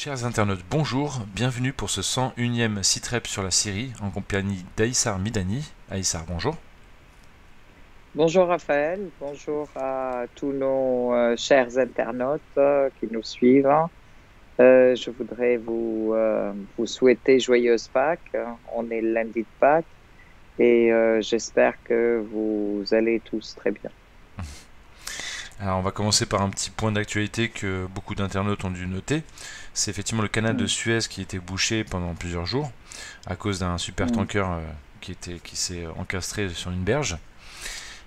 Chers internautes, bonjour, bienvenue pour ce 101e Citrep sur la Syrie en compagnie d'Aïssar Midani. Aïssar, bonjour. Bonjour Raphaël, bonjour à tous nos chers internautes qui nous suivent. Je voudrais vous souhaiter joyeuse Pâques. On est le lundi de Pâques et j'espère que vous allez tous très bien. Alors on va commencer par un petit point d'actualité que beaucoup d'internautes ont dû noter. C'est effectivement le canal de Mm, Suez qui était bouché pendant plusieurs jours à cause d'un mm, supertanker qui s'est encastré sur une berge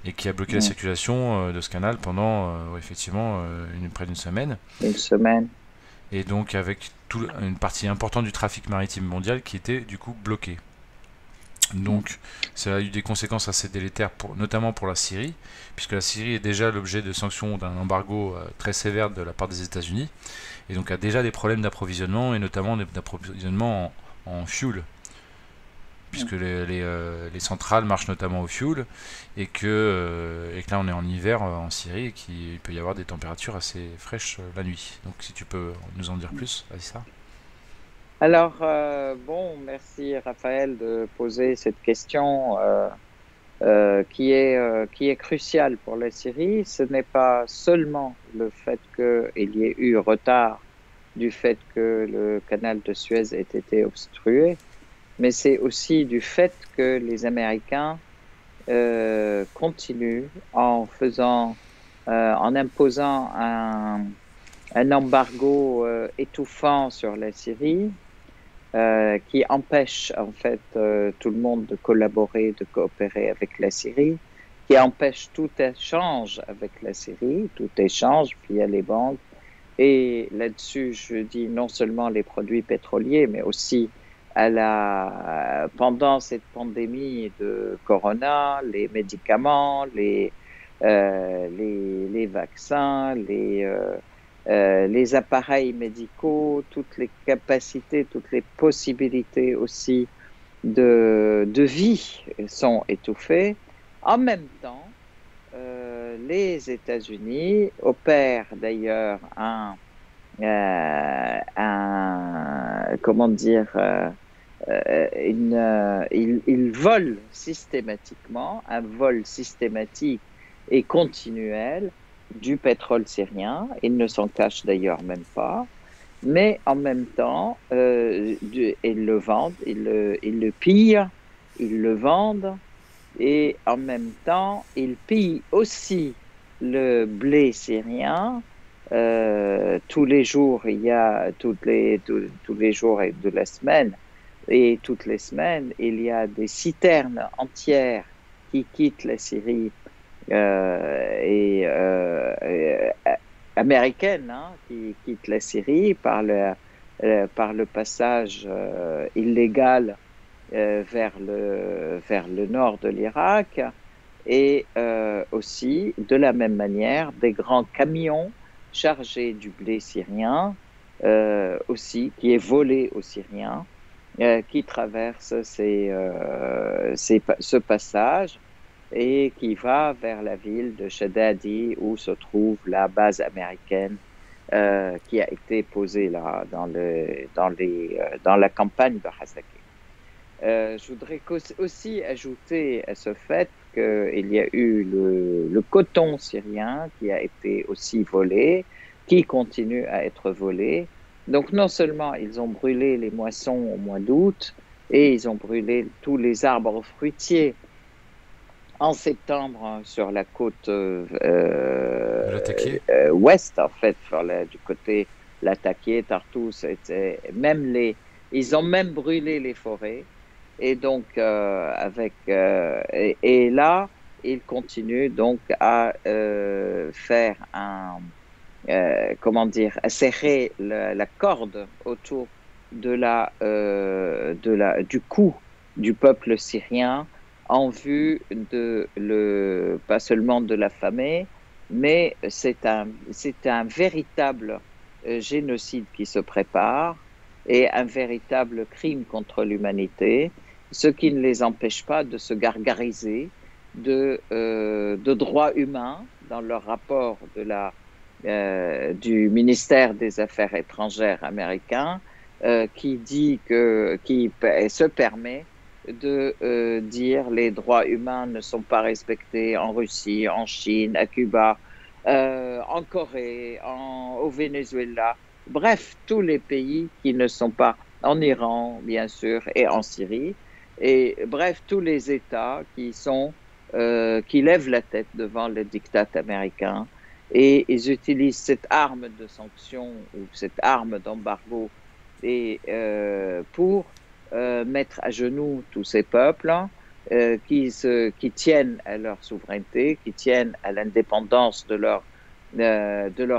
et qui a bloqué la mm. circulation de ce canal pendant effectivement près d'une semaine. Une semaine. Et donc avec une partie importante du trafic maritime mondial qui était du coup bloquée. Mm, Donc, ça a eu des conséquences assez délétères, notamment pour la Syrie, puisque la Syrie est déjà l'objet de sanctions d'un embargo très sévère de la part des États-Unis, et donc a déjà des problèmes d'approvisionnement, et notamment d'approvisionnement en fuel, mm. puisque les centrales marchent notamment au fuel, et que là on est en hiver en Syrie, et qu'il peut y avoir des températures assez fraîches la nuit. Donc si tu peux nous en dire plus, Aïssa. Alors, bon, merci Raphaël de poser cette question qui est cruciale pour la Syrie. Ce n'est pas seulement le fait qu'il y ait eu retard du fait que le canal de Suez ait été obstrué, mais c'est aussi du fait que les Américains continuent en imposant un embargo étouffant sur la Syrie, qui empêche en fait tout le monde de collaborer, de coopérer avec la Syrie, qui empêche tout échange avec la Syrie, tout échange via les banques. Et là-dessus, je dis non seulement les produits pétroliers, mais aussi pendant cette pandémie de corona, les médicaments, les vaccins, les appareils médicaux, toutes les capacités, toutes les possibilités aussi de vie sont étouffées. En même temps, les États-Unis opèrent d'ailleurs comment dire, ils volent systématiquement, un vol systématique et continuel du pétrole syrien. Ils ne s'en cachent d'ailleurs même pas. Mais en même temps, ils le vendent, ils le pillent, ils le vendent, et en même temps, ils pillent aussi le blé syrien. Tous les jours, il y a tous les jours de la semaine et toutes les semaines, il y a des citernes entières qui quittent la Syrie et américaine, hein, qui quittent la Syrie par le passage illégal vers le nord de l'Irak et aussi, de la même manière, des grands camions chargés du blé syrien aussi, qui est volé aux Syriens, qui traversent ce passage et qui va vers la ville de Shadadi où se trouve la base américaine qui a été posée là dans la campagne de Hasaki. Je voudrais aussi ajouter à ce fait qu'il y a eu le coton syrien qui a été aussi volé, qui continue à être volé. Donc non seulement ils ont brûlé les moissons au mois d'août et ils ont brûlé tous les arbres fruitiers en septembre sur la côte De l'attaquer. ouest, en fait, du côté Latakia, Tartous, ils ont même brûlé les forêts. Et donc, et là, ils continuent donc à faire comment dire, à serrer la corde autour du cou du peuple syrien en vue pas seulement de l'affamer, mais c'est un véritable génocide qui se prépare et un véritable crime contre l'humanité, ce qui ne les empêche pas de se gargariser de droits humains dans leur rapport du ministère des Affaires étrangères américain qui dit qui se permet de dire les droits humains ne sont pas respectés en Russie, en Chine, à Cuba, en Corée, au Venezuela, bref, tous les pays qui ne sont pas en Iran, bien sûr, et en Syrie, et bref, tous les États qui lèvent la tête devant le diktat américain, et ils utilisent cette arme de sanction ou cette arme d'embargo pour mettre à genoux tous ces peuples qui tiennent à leur souveraineté, qui tiennent à l'indépendance de leurs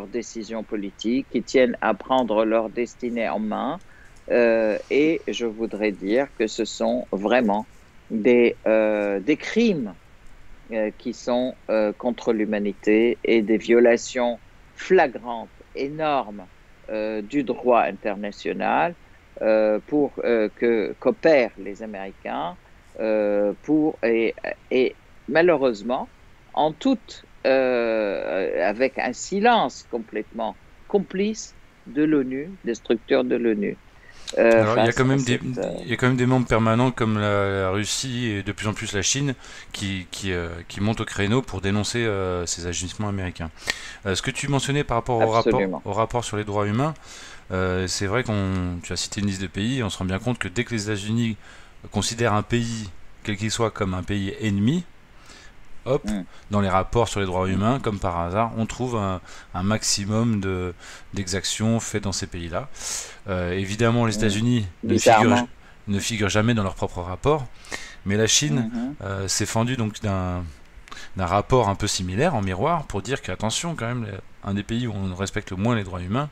décisions politiques, qui tiennent à prendre leur destinée en main. Et je voudrais dire que ce sont vraiment des crimes qui sont contre l'humanité et des violations flagrantes, énormes du droit international pour qu'opèrent les Américains et malheureusement en avec un silence complètement complice de l'ONU, des structures de l'ONU. Alors, il y a quand même il y a quand même des membres permanents comme la Russie et de plus en plus la Chine qui montent au créneau pour dénoncer ces agissements américains. Ce que tu mentionnais par rapport au rapport sur les droits humains, c'est vrai tu as cité une liste de pays, on se rend bien compte que dès que les États-Unis considèrent un pays, quel qu'il soit, comme un pays ennemi, hop, dans les rapports sur les droits humains, comme par hasard, on trouve un maximum d'exactions faites dans ces pays-là. Évidemment, les États-Unis ne figurent jamais dans leur propre rapport, mais la Chine s'est fendue donc d'un rapport un peu similaire en miroir pour dire qu'attention, quand même, un des pays où on respecte le moins les droits humains,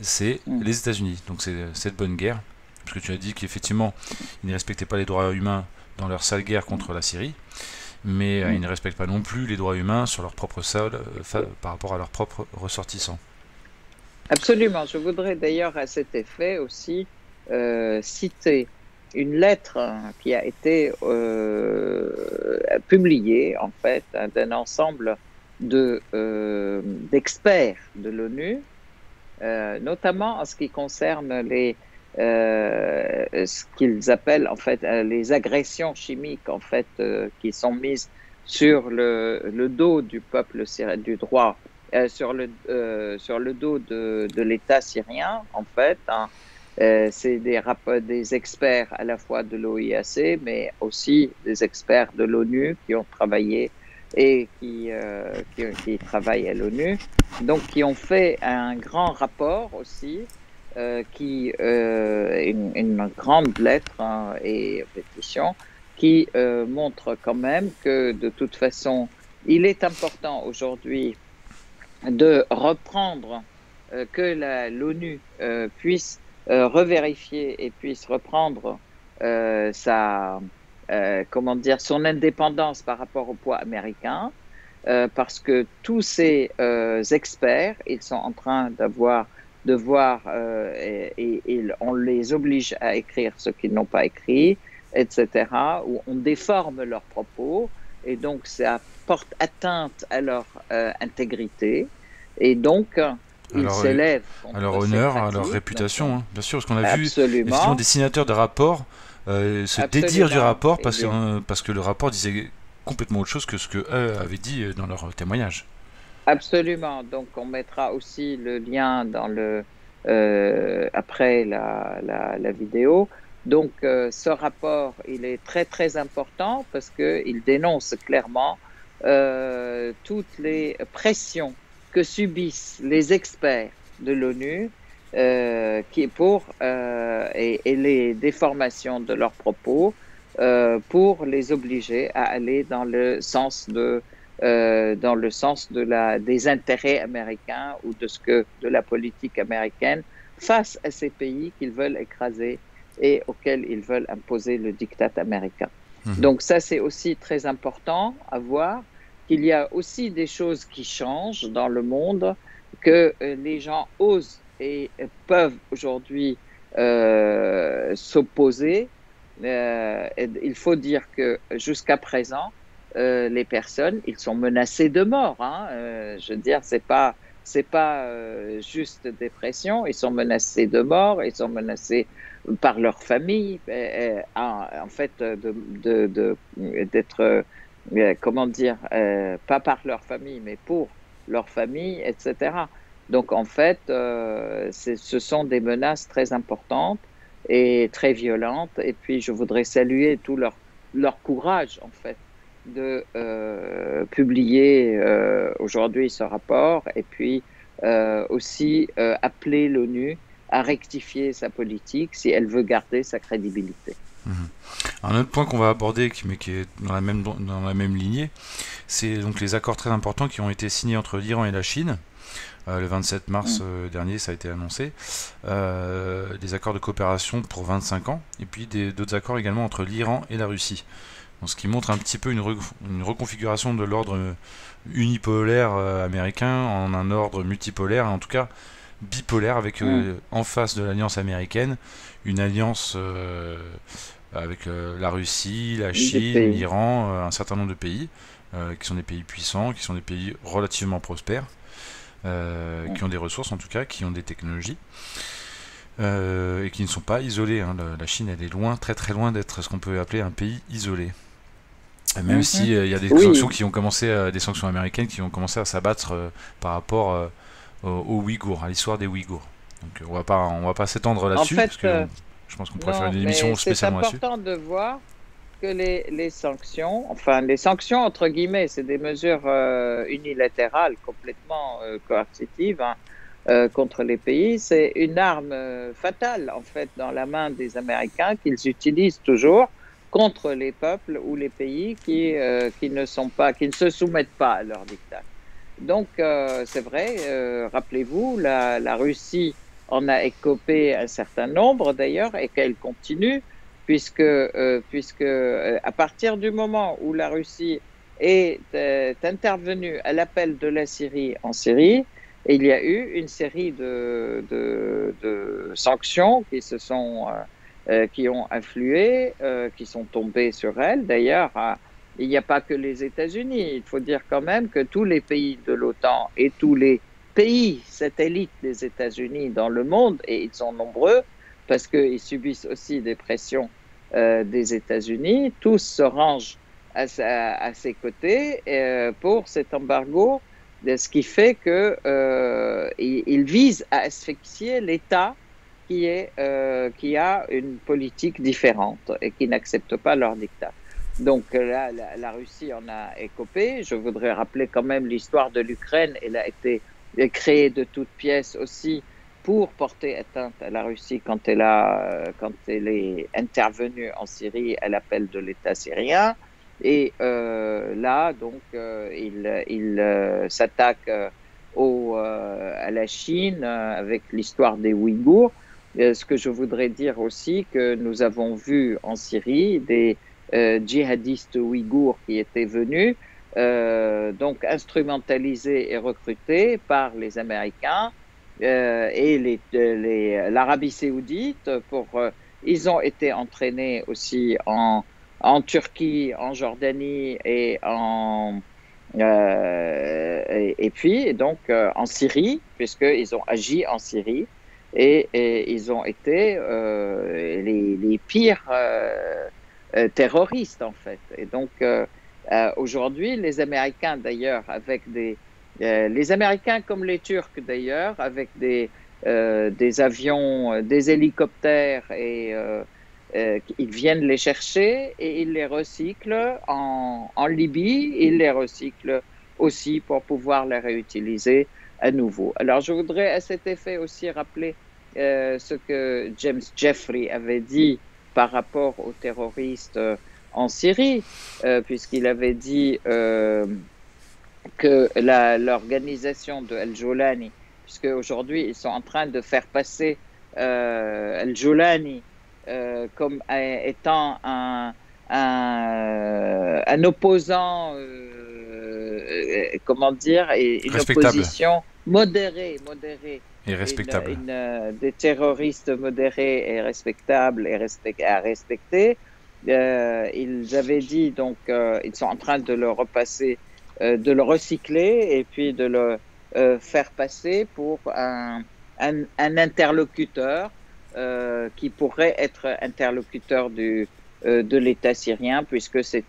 c'est les États-Unis. Donc c'est cette bonne guerre, parce que tu as dit qu'effectivement, ils ne respectaient pas les droits humains dans leur sale guerre contre la Syrie, mais ils ne respectent pas non plus les droits humains sur leur propre sol par rapport à leurs propres ressortissants. Absolument. Je voudrais d'ailleurs à cet effet aussi citer une lettre qui a été publiée en fait d'un ensemble d'experts de l'ONU, notamment en ce qui concerne ce qu'ils appellent en fait les agressions chimiques en fait qui sont mises sur le dos du peuple syrien, du droit, sur le dos de l'État syrien en fait. C'est des experts à la fois de l'OIAC mais aussi des experts de l'ONU qui ont travaillé et qui travaillent à l'ONU, donc qui ont fait un grand rapport aussi. Une grande lettre et pétition qui montre quand même que de toute façon, il est important aujourd'hui de reprendre que l'ONU puisse revérifier et puisse reprendre son indépendance par rapport au poids américain, parce que tous ces experts, ils sont en train de voir et on les oblige à écrire ce qu'ils n'ont pas écrit, etc., où on déforme leurs propos, et donc ça porte atteinte à leur intégrité, et donc ils s'élèvent à leur honneur, à leur réputation, hein, bien sûr, parce qu'on a vu Absolument. effectivement des signataires de rapports se dédire du rapport parce que le rapport disait complètement autre chose que ce qu'eux avaient dit dans leur témoignage. Absolument. Donc, on mettra aussi le lien après la vidéo. Donc, ce rapport, il est très, très important parce qu'il dénonce clairement toutes les pressions que subissent les experts de l'ONU et les déformations de leurs propos pour les obliger à aller dans le sens des intérêts américains ou de la politique américaine face à ces pays qu'ils veulent écraser et auxquels ils veulent imposer le diktat américain. Donc ça, c'est aussi très important à voir, qu'il y a aussi des choses qui changent dans le monde, que les gens osent et peuvent aujourd'hui s'opposer. Il faut dire que jusqu'à présent, les personnes, ils sont menacés de mort. Je veux dire, c'est C'est pas juste des pressions. Ils sont menacés de mort, ils sont menacés par leur famille, en fait, d'être, comment dire, pas par leur famille, mais pour leur famille, etc. Donc, en fait, ce sont des menaces très importantes et très violentes. Et puis, je voudrais saluer tout leur courage, en fait, de publier aujourd'hui ce rapport et puis aussi appeler l'ONU à rectifier sa politique si elle veut garder sa crédibilité. Un autre point qu'on va aborder, mais qui est dans la même lignée, c'est donc les accords très importants qui ont été signés entre l'Iran et la Chine. Le 27 mars dernier, ça a été annoncé. Des accords de coopération pour 25 ans, et puis d'autres accords également entre l'Iran et la Russie. Donc, ce qui montre un petit peu une reconfiguration de l'ordre unipolaire américain en un ordre multipolaire, en tout cas bipolaire, avec en face de l'alliance américaine une alliance avec la Russie, la Chine, l'Iran, un certain nombre de pays qui sont des pays puissants, qui sont des pays relativement prospères, qui ont des ressources en tout cas, qui ont des technologies. Et qui ne sont pas isolés. Hein. La Chine, elle est loin, très très loin d'être ce qu'on peut appeler un pays isolé. Même si il y a des sanctions qui ont commencé, des sanctions américaines qui ont commencé à s'abattre par rapport aux Ouïghours, à l'histoire des Ouïghours. Donc on va pas s'étendre là-dessus, parce que je pense qu'on pourrait faire une émission spécialement là-dessus. C'est important de voir que les sanctions, enfin les sanctions entre guillemets, c'est des mesures unilatérales, complètement coercitives, hein, contre les pays. C'est une arme fatale en fait dans la main des Américains qu'ils utilisent toujours contre les peuples ou les pays qui ne se soumettent pas à leur diktat. Donc c'est vrai, rappelez-vous, la Russie en a écopé un certain nombre d'ailleurs et qu'elle continue puisque à partir du moment où la Russie est intervenue à l'appel de la Syrie en Syrie, il y a eu une série de sanctions qui ont influé, qui sont tombées sur elle. D'ailleurs, il n'y a pas que les États-Unis. Il faut dire quand même que tous les pays de l'OTAN et tous les pays satellites des États-Unis dans le monde, et ils sont nombreux, parce qu'ils subissent aussi des pressions des États-Unis, tous se rangent à ses côtés pour cet embargo, ce qui fait qu'il vise à asphyxier l'État qui a une politique différente et qui n'accepte pas leur diktat. Donc là, la Russie en a écopé. Je voudrais rappeler quand même l'histoire de l'Ukraine. Elle a été créée de toutes pièces aussi pour porter atteinte à la Russie quand elle est intervenue en Syrie à l'appel de l'État syrien. Et là, donc, il s'attaque à la Chine avec l'histoire des Ouïghours. Ce que je voudrais dire aussi, que nous avons vu en Syrie des djihadistes ouïghours qui étaient venus, donc instrumentalisés et recrutés par les Américains et l'Arabie saoudite. Ils ont été entraînés aussi en Turquie, en Jordanie et puis donc en Syrie, puisqu'ils ont agi en Syrie. Et ils ont été les pires terroristes en fait. Et donc aujourd'hui, les Américains d'ailleurs, les Américains comme les Turcs d'ailleurs, avec des avions, des hélicoptères, et ils viennent les chercher et ils les recyclent en Libye. Ils les recyclent aussi pour pouvoir les réutiliser à nouveau. Alors, je voudrais à cet effet aussi rappeler ce que James Jeffrey avait dit par rapport aux terroristes en Syrie, puisqu'il avait dit que l'organisation de Al-Jolani, puisque aujourd'hui ils sont en train de faire passer Al-Jolani comme étant un opposant, comment dire, une opposition modérée et respectable, des terroristes modérés et respectables et à respecter. Ils avaient dit donc ils sont en train de le repasser, de le recycler et puis de faire passer pour un interlocuteur qui pourrait être interlocuteur de l'État syrien, puisque c'est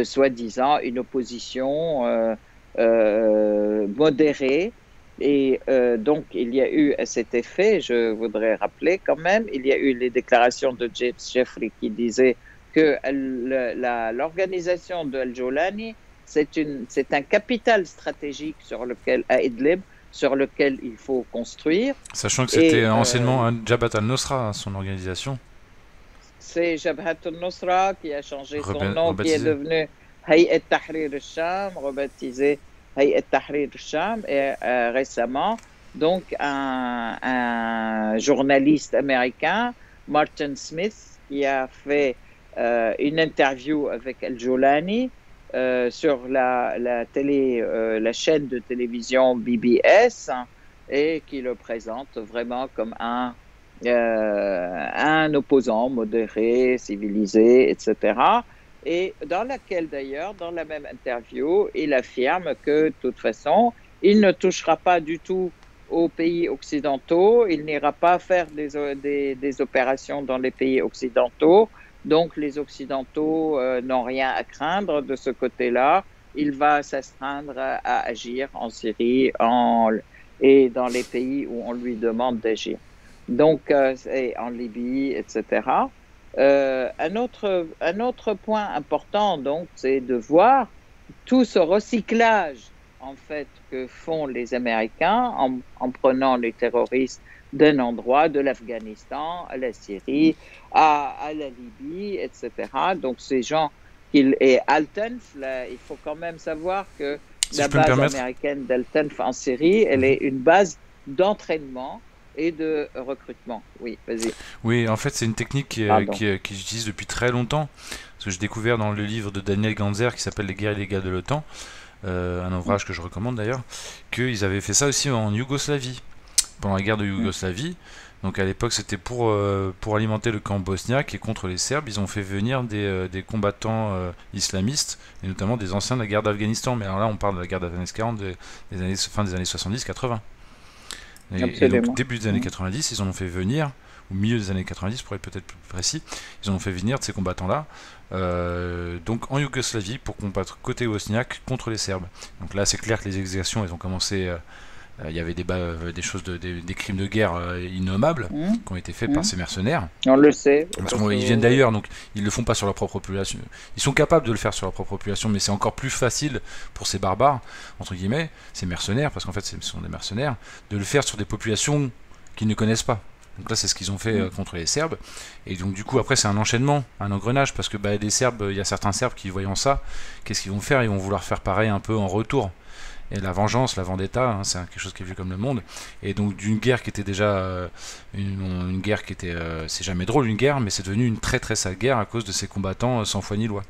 soi-disant une opposition modérée. Et donc, il y a eu à cet effet, je voudrais rappeler quand même, il y a eu les déclarations de James Jeffrey qui disaient que l'organisation de Al-Jolani, c'est un capital stratégique à Idlib, sur lequel il faut construire. Sachant que c'était anciennement un Jabhat al-Nusra, son organisation. C'est Jabhat al-Nusra qui a changé son nom, qui est devenu Hayat Tahrir al-Sham, rebaptisé Hayat Tahrir al-Sham, et récemment, donc un journaliste américain, Martin Smith, qui a fait une interview avec Al-Jolani sur la chaîne de télévision BBS, et qui le présente vraiment comme un opposant modéré, civilisé, etc. Et dans laquelle d'ailleurs, dans la même interview, il affirme que de toute façon, il ne touchera pas du tout aux pays occidentaux, il n'ira pas faire des opérations dans les pays occidentaux. Donc, les Occidentaux n'ont rien à craindre de ce côté-là. Il va s'astreindre à agir en Syrie et dans les pays où on lui demande d'agir. Donc, et en Libye, etc. Un autre point important, donc, c'est de voir tout ce recyclage, en fait, que font les Américains en prenant les terroristes d'un endroit, de l'Afghanistan à la Syrie, à la Libye, etc. Donc, ces gens, et Al-Tanf, il faut quand même savoir que la base américaine d'Al-Tanf en Syrie, elle est une base d'entraînement et de recrutement. Oui, vas-y. Oui, en fait, c'est une technique qui j'utilise depuis très longtemps, parce que j'ai découvert dans le livre de Daniel Ganzer qui s'appelle Les guerres illégales de l'OTAN, un ouvrage que je recommande d'ailleurs, qu'ils avaient fait ça aussi en Yougoslavie, pendant la guerre de Yougoslavie. Donc à l'époque, c'était pour alimenter le camp bosniaque, et contre les Serbes, ils ont fait venir des combattants islamistes, et notamment des anciens de la guerre d'Afghanistan. Mais alors là, on parle de la guerre d'Afghanistan, fin des années 70-80. Et donc début des années 90, ils en ont fait venir, au milieu des années 90 pour être peut-être plus précis, ils en ont fait venir de ces combattants-là, donc en Yougoslavie, pour combattre côté bosniaque contre les Serbes. Donc là, c'est clair que les exactions, elles ont commencé... il y avait des choses, des crimes de guerre innommables qui ont été faits par ces mercenaires. On le sait. Parce qu'ils viennent d'ailleurs, donc ils le font pas sur leur propre population. Ils sont capables de le faire sur leur propre population, mais c'est encore plus facile pour ces barbares, entre guillemets, ces mercenaires, parce qu'en fait ce sont des mercenaires, de le faire sur des populations qu'ils ne connaissent pas. Donc là, c'est ce qu'ils ont fait contre les Serbes. Et donc du coup, après, c'est un enchaînement, un engrenage, parce que les Serbes, il y a certains Serbes qui, voyant ça, qu'est-ce qu'ils vont faire? Ils vont vouloir faire pareil un peu en retour. Et la vengeance, la vendetta, c'est quelque chose qui est vu comme le monde. Et donc d'une guerre qui était déjà une guerre qui était, c'est jamais drôle une guerre, mais c'est devenu une très très sale guerre à cause de ces combattants sans foi ni loi.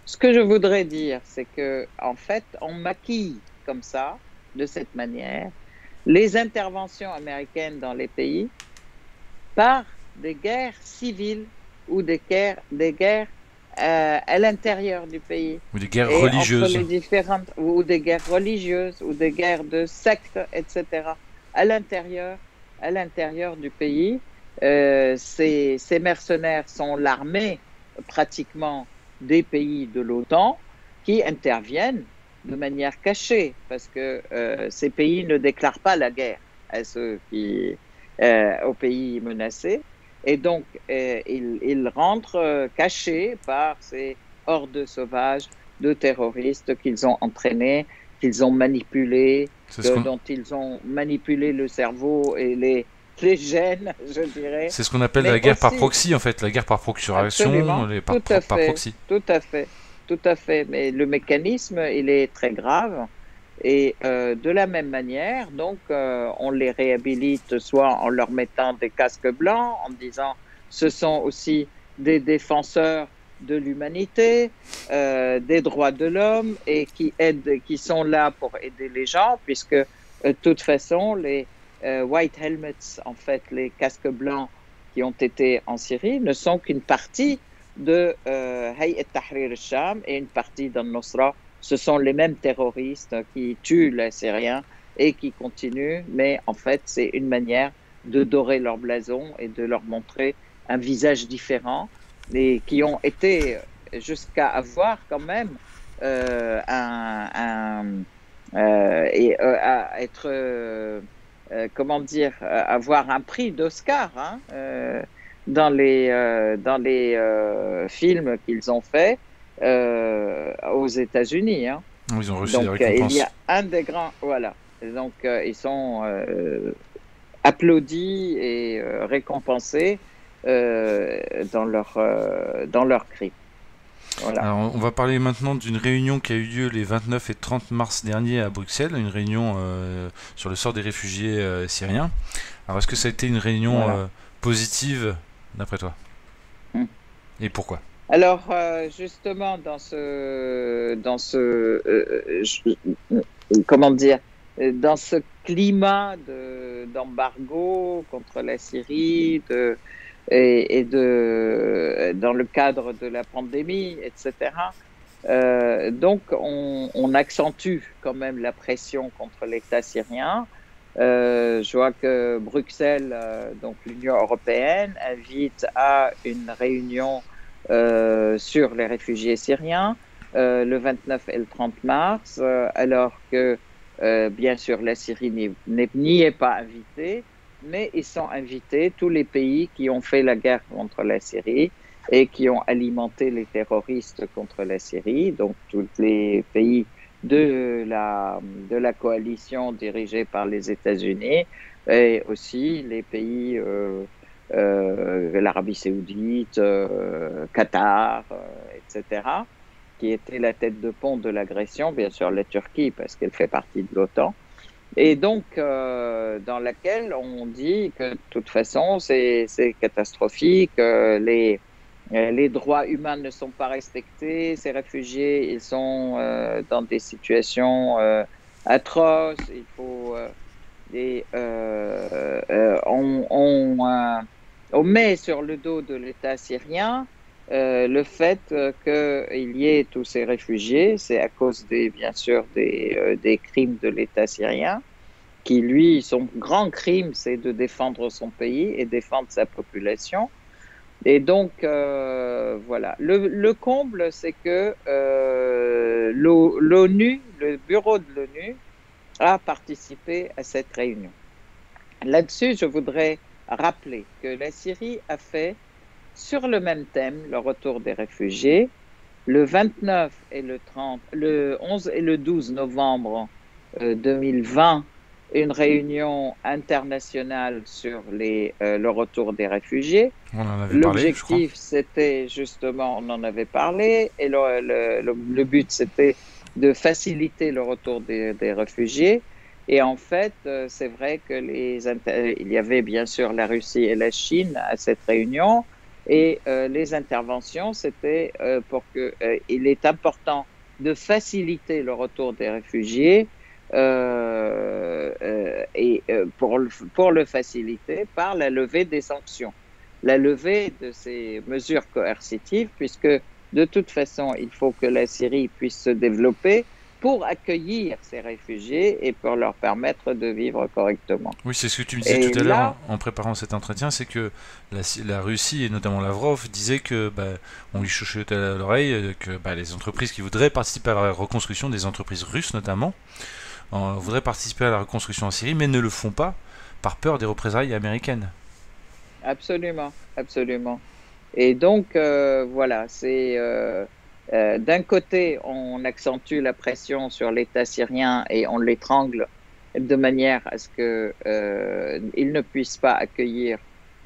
Ce que je voudrais dire, c'est que en fait, on maquille comme ça, de cette manière, les interventions américaines dans les pays par des guerres civiles ou des guerres à l'intérieur du pays. Ou des guerres religieuses. Ou des guerres religieuses, ou des guerres de sectes, etc. À l'intérieur du pays, ces mercenaires sont l'armée pratiquement des pays de l'OTAN qui interviennent de manière cachée, parce que ces pays ne déclarent pas la guerre aux pays menacés. Et donc, ils rentrent cachés par ces hordes sauvages de terroristes qu'ils ont entraînés, qu'ils ont manipulés, dont ils ont manipulé le cerveau et les gènes, je dirais. C'est ce qu'on appelle la guerre par proxy, en fait, la guerre par procuration, par proxy. Tout à fait. Mais le mécanisme, il est très grave. Et de la même manière, donc, on les réhabilite soit en leur mettant des casques blancs, en disant ce sont aussi des défenseurs de l'humanité, des droits de l'homme, et qui sont là pour aider les gens, puisque de toute façon, les white helmets, en fait, les casques blancs qui ont été en Syrie, ne sont qu'une partie de Hayat Tahrir al-Sham et une partie d'Al-Nusra ce sont les mêmes terroristes qui tuent les Syriens et qui continuent, mais en fait, c'est une manière de dorer leur blason et de leur montrer un visage différent, et qui ont été jusqu'à avoir quand même à être, comment dire, avoir un prix d'Oscar, hein, dans les films qu'ils ont faits aux États-Unis, hein. Ils ont reçu des Donc, il y récompenses. a un des grands, voilà. Donc, ils sont applaudis et récompensés dans leur cri. Voilà. Alors, on va parler maintenant d'une réunion qui a eu lieu les 29 et 30 mars dernier à Bruxelles, une réunion sur le sort des réfugiés syriens. Alors, est-ce que ça a été une réunion Voilà. positive d'après toi? Mm. Et pourquoi? Alors, justement, comment dire, dans ce climat d'embargo contre la Syrie, dans le cadre de la pandémie, etc. Donc, on accentue quand même la pression contre l'État syrien. Je vois que Bruxelles, donc l'Union européenne, invite à une réunion sur les réfugiés syriens le 29 et le 30 mars, alors que, bien sûr, la Syrie n'y est pas invitée, mais ils sont invités, tous les pays qui ont fait la guerre contre la Syrie et qui ont alimenté les terroristes contre la Syrie, donc tous les pays de la coalition dirigée par les États-Unis et aussi les pays l'Arabie saoudite, Qatar, etc., qui étaient la tête de pont de l'agression, bien sûr la Turquie parce qu'elle fait partie de l'OTAN, et donc dans laquelle on dit que de toute façon c'est catastrophique, les droits humains ne sont pas respectés, ces réfugiés ils sont dans des situations atroces, il faut on met sur le dos de l'État syrien le fait qu'il y ait tous ces réfugiés. C'est à cause bien sûr des crimes de l'État syrien, qui lui, son grand crime, c'est de défendre son pays et défendre sa population. Et donc, voilà. Le comble, c'est que l'ONU, le bureau de l'ONU, a participé à cette réunion. Là-dessus, je voudrais rappeler que la Syrie a fait, sur le même thème, le retour des réfugiés, le 29 et le 11 et le 12 novembre 2020, une réunion internationale sur le retour des réfugiés. On en avait parlé, je crois. L'objectif, c'était justement, on en avait parlé, et le but, c'était de faciliter le retour des réfugiés. Et en fait, c'est vrai que il y avait bien sûr la Russie et la Chine à cette réunion, et les interventions, c'était pour que il est important de faciliter le retour des réfugiés pour le faciliter par la levée des sanctions, la levée de ces mesures coercitives, puisque de toute façon, il faut que la Syrie puisse se développer pour accueillir ces réfugiés et pour leur permettre de vivre correctement. Oui, c'est ce que tu me disais Et tout à l'heure là, en préparant cet entretien, c'est que la Russie et notamment Lavrov disaient que on lui chuchotait à l'oreille que les entreprises qui voudraient participer à la reconstruction, des entreprises russes notamment, voudraient participer à la reconstruction en Syrie, mais ne le font pas par peur des représailles américaines. absolument, absolument. Et donc, voilà, c'est d'un côté, on accentue la pression sur l'État syrien et on l'étrangle de manière à ce qu'il ne puisse pas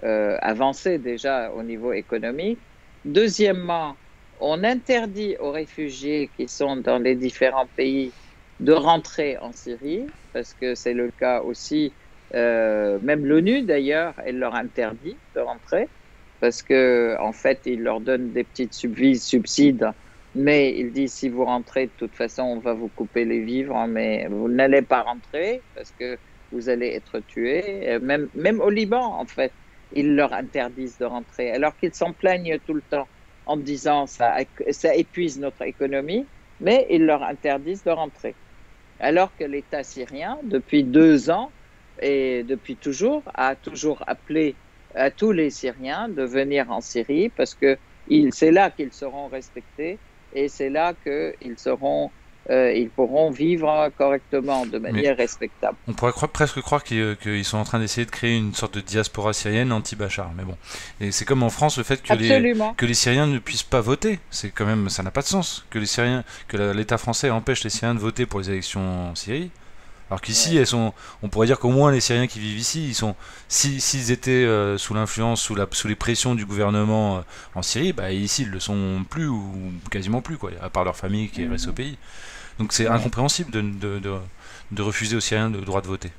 avancer déjà au niveau économique. Deuxièmement, on interdit aux réfugiés qui sont dans les différents pays de rentrer en Syrie, parce que c'est le cas aussi, même l'ONU d'ailleurs, elle leur interdit de rentrer, parce que en fait, ils leur donnent des petites subsides, mais ils disent si vous rentrez, de toute façon, on va vous couper les vivres, mais vous n'allez pas rentrer parce que vous allez être tués. Même au Liban, en fait, ils leur interdisent de rentrer, alors qu'ils s'en plaignent tout le temps en disant ça épuise notre économie. mais ils leur interdisent de rentrer. Alors que l'État syrien, depuis 2 ans et depuis toujours, a toujours appelé à tous les Syriens de venir en Syrie parce que c'est là qu'ils seront respectés et c'est là ils pourront vivre correctement, de Mais manière respectable. on pourrait presque croire qu'ils sont en train d'essayer de créer une sorte de diaspora syrienne anti-Bachar. Mais bon. Et c'est comme en France, le fait Absolument. que les Syriens ne puissent pas voter. C'est quand même, ça n'a pas de sens. Que l'État français empêche les Syriens de voter pour les élections en Syrie. Alors qu'ici, Ouais. on pourrait dire qu'au moins les Syriens qui vivent ici, s'ils étaient sous l'influence, sous les pressions du gouvernement en Syrie, bah ici ils le sont plus ou quasiment plus, quoi, à part leur famille qui reste au Mhm. pays. Donc c'est Ouais. incompréhensible de refuser aux Syriens le droit de voter.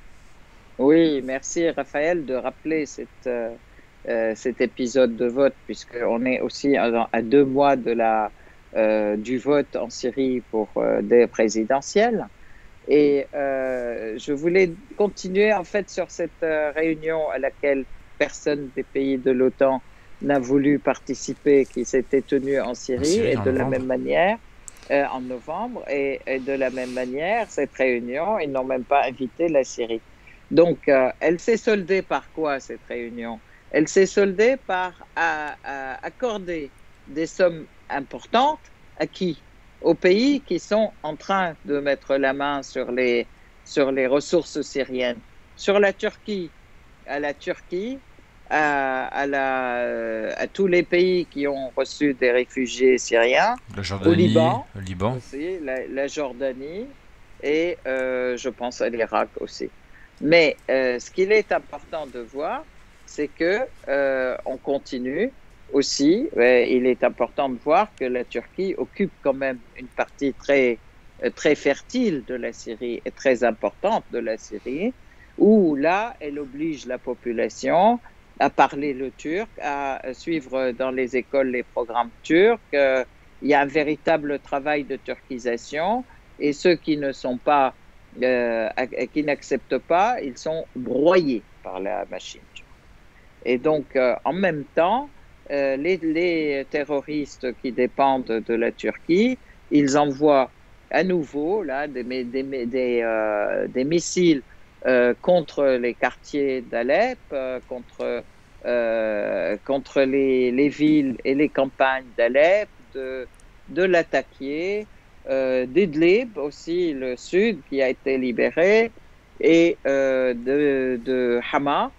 Oui, merci Raphaël de rappeler cet épisode de vote, puisqu'on est aussi à 2 mois du vote en Syrie pour des présidentielles. Et je voulais continuer en fait sur cette réunion à laquelle personne des pays de l'OTAN n'a voulu participer, qui s'était tenue en En Syrie, Syrie, et en de la novembre. même manière, en novembre, et de la même manière, cette réunion, ils n'ont même pas invité la Syrie. Donc, elle s'est soldée par quoi cette réunion? Elle s'est soldée par accorder des sommes importantes à qui? Aux pays qui sont en train de mettre la main sur les ressources syriennes, sur la Turquie, à la Turquie, à tous les pays qui ont reçu des réfugiés syriens, La au Jordanie, Liban le Liban. aussi, la Jordanie et je pense à l'Irak aussi. Mais ce qu'il est important de voir, c'est que on continue aussi. Il est important de voir que la Turquie occupe quand même une partie très fertile de la Syrie et très importante de la Syrie, où là, elle oblige la population à parler le turc, à suivre dans les écoles les programmes turcs. Il y a un véritable travail de turquisation et ceux qui ne sont pas, qui n'acceptent pas, ils sont broyés par la machine. Et donc, en même temps, les terroristes qui dépendent de la Turquie, ils envoient à nouveau là, des missiles contre les quartiers d'Alep, contre les villes et les campagnes d'Alep, de Latakia, d'Idlib aussi, le sud qui a été libéré, et de Hama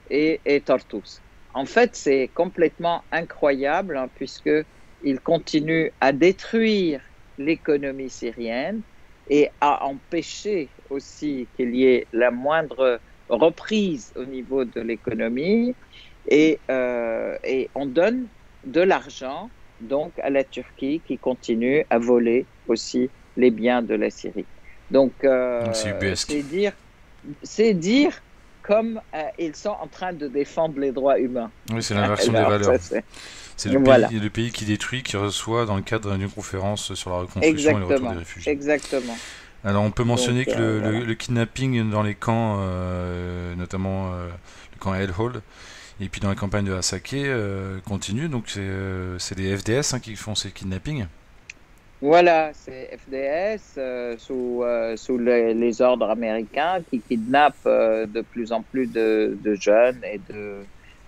et Tartus. En fait, c'est complètement incroyable hein, puisqu'il continue à détruire l'économie syrienne et à empêcher aussi qu'il y ait la moindre reprise au niveau de l'économie. Et on donne de l'argent donc à la Turquie qui continue à voler aussi les biens de la Syrie. Donc, C'est ubuesque. c'est dire comme ils sont en train de défendre les droits humains. Oui, c'est l'inversion des Alors, valeurs. ça, c'est... C'est Voilà, le pays qui détruit, qui reçoit dans le cadre d'une conférence sur la reconstruction et le retour des exactement, réfugiés. exactement. Alors on peut Donc, mentionner que voilà. le kidnapping dans les camps, notamment le camp El Hol, et puis dans la campagne de Hasake, continue. Donc c'est des FDS hein, qui font ces kidnappings. Voilà, c'est FDS sous les ordres américains qui kidnappent de plus en plus de jeunes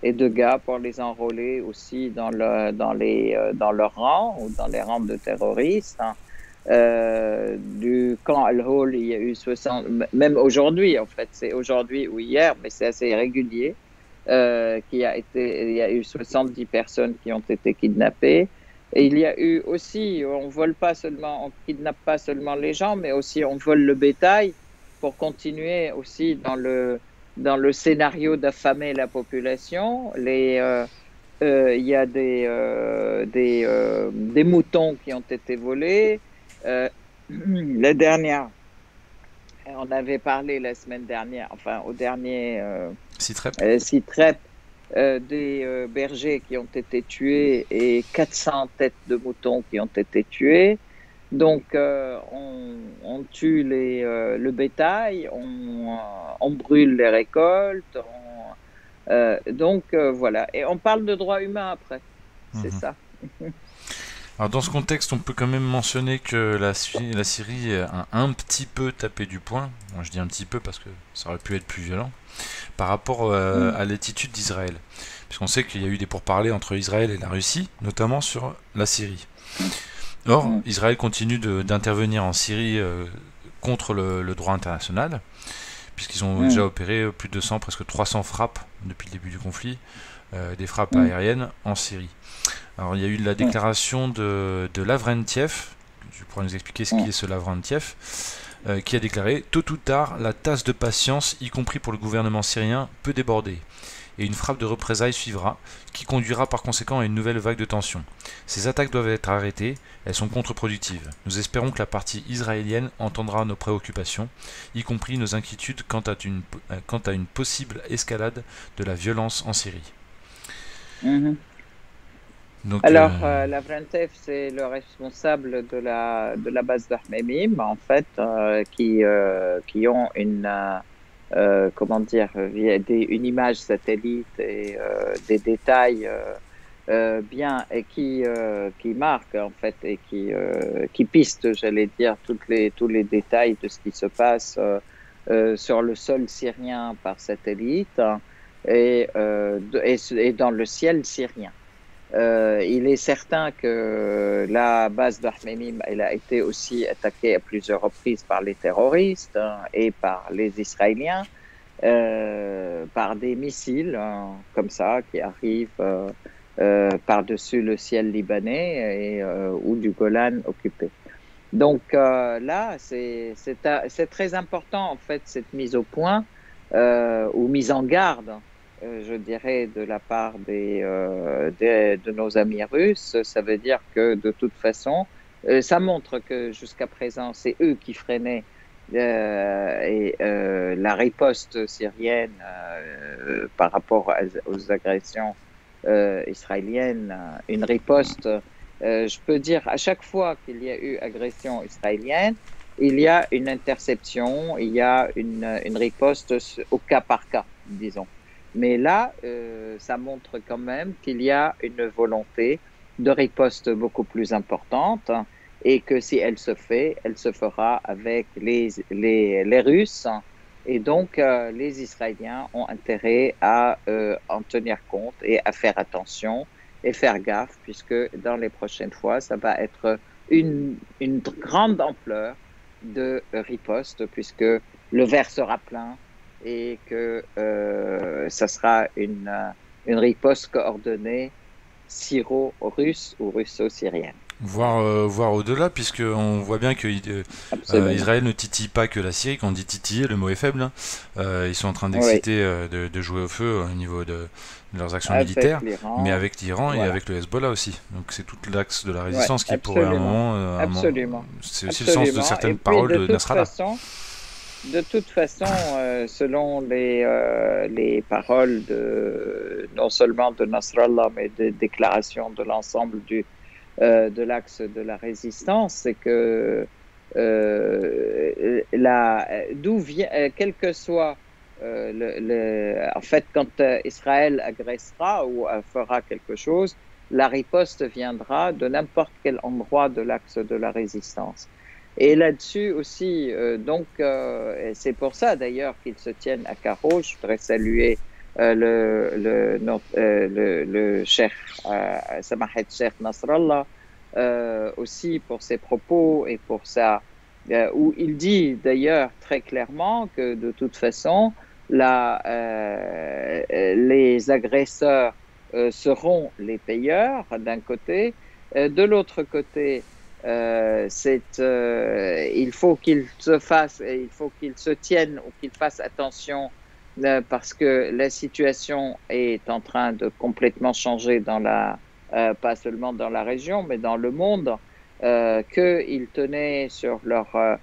et de gars pour les enrôler aussi dans leurs rangs ou dans les rangs de terroristes. Hein. Du camp Al-Hol, il y a eu 60, même aujourd'hui en fait, c'est aujourd'hui ou hier, mais c'est assez régulier, il y a eu 70 personnes qui ont été kidnappées. Et il y a eu aussi, on kidnappe pas seulement les gens, mais aussi on vole le bétail pour continuer aussi dans le scénario d'affamer la population. Il y a des moutons qui ont été volés. La dernière, on avait parlé la semaine dernière, enfin au dernier Citrep. Citrep, des bergers qui ont été tués et 400 têtes de moutons qui ont été tuées. Donc, on tue le bétail, on brûle les récoltes. Donc, voilà. Et on parle de droits humains après. C'est Mhm. ça. Alors dans ce contexte, on peut quand même mentionner que la Syrie a un petit peu tapé du poing. Moi, je dis un petit peu parce que ça aurait pu être plus violent par rapport Mm, à l'attitude d'Israël. Puisqu'on sait qu'il y a eu des pourparlers entre Israël et la Russie, notamment sur la Syrie. mm, Or, mm, Israël continue d'intervenir en Syrie contre le droit international, puisqu'ils ont déjà mm, opéré plus de 200, presque 300 frappes depuis le début du conflit, des frappes mm, aériennes en Syrie. Alors il y a eu la mm, déclaration de Lavrentiev, je pourrais nous expliquer ce mm. qui est ce Lavrentiev, qui a déclaré: tôt ou tard, la tasse de patience, y compris pour le gouvernement syrien, peut déborder, et une frappe de représailles suivra, qui conduira par conséquent à une nouvelle vague de tensions. Ces attaques doivent être arrêtées, elles sont contre-productives. Nous espérons que la partie israélienne entendra nos préoccupations, y compris nos inquiétudes quant à une possible escalade de la violence en Syrie. Mhm. Donc, Alors, Lavrentiev, c'est le responsable de la base d'Ahmeyim, en fait, qui ont comment dire, une image satellite et des détails bien et qui marquent, en fait, et qui pistent, j'allais dire, tous les détails de ce qui se passe sur le sol syrien par satellite et dans le ciel syrien. Il est certain que la base d'Ahmeyim, elle a été aussi attaquée à plusieurs reprises par les terroristes et par les Israéliens, par des missiles comme ça qui arrivent par-dessus le ciel libanais ou du Golan occupé. Donc là, c'est très important en fait cette mise au point ou mise en garde, je dirais, de la part de nos amis russes. Ça veut dire que de toute façon, ça montre que jusqu'à présent, c'est eux qui freinaient la riposte syrienne par rapport aux agressions israéliennes, une riposte. Je peux dire, à chaque fois qu'il y a eu agression israélienne, il y a une interception, il y a une riposte au cas par cas, disons. Mais là, ça montre quand même qu'il y a une volonté de riposte beaucoup plus importante et que si elle se fait, elle se fera avec les Russes. Et donc, les Israéliens ont intérêt à en tenir compte et à faire attention et faire gaffe, puisque dans les prochaines fois, ça va être une grande ampleur de riposte, puisque le verre sera plein et que ça sera une riposte coordonnée syro-russe ou russo-syrienne. voire au-delà, puisqu'on voit bien que Absolument. Israël ne titille pas que la Syrie. Quand on dit titiller, le mot est faible, hein. Ils sont en train Oui, d'exciter, de jouer au feu au niveau de leurs actions avec militaires, mais l'Iran, avec l'Iran et voilà. avec le Hezbollah aussi. Donc c'est tout l'axe de la Oui, résistance qui pourrait à un absolument. moment, Absolument. c'est aussi le sens de Absolument. Et certaines puis, paroles de Nasrallah. de toute façon, selon les paroles non seulement de Nasrallah, mais des déclarations de l'ensemble de l'axe de la résistance, c'est que d'où vient, quel que soit en fait, quand Israël agressera ou fera quelque chose, la riposte viendra de n'importe quel endroit de l'axe de la résistance. Et là-dessus aussi, c'est pour ça d'ailleurs qu'ils se tiennent à carreau. Je voudrais saluer le cheikh Samahet Cheikh Nasrallah aussi pour ses propos et pour où il dit d'ailleurs très clairement que de toute façon, les agresseurs seront les payeurs d'un côté, de l'autre côté, il faut il faut qu'ils se tiennent ou qu'ils fassent attention parce que la situation est en train de complètement changer pas seulement dans la région, mais dans le monde, qu'ils tenaient sur leurs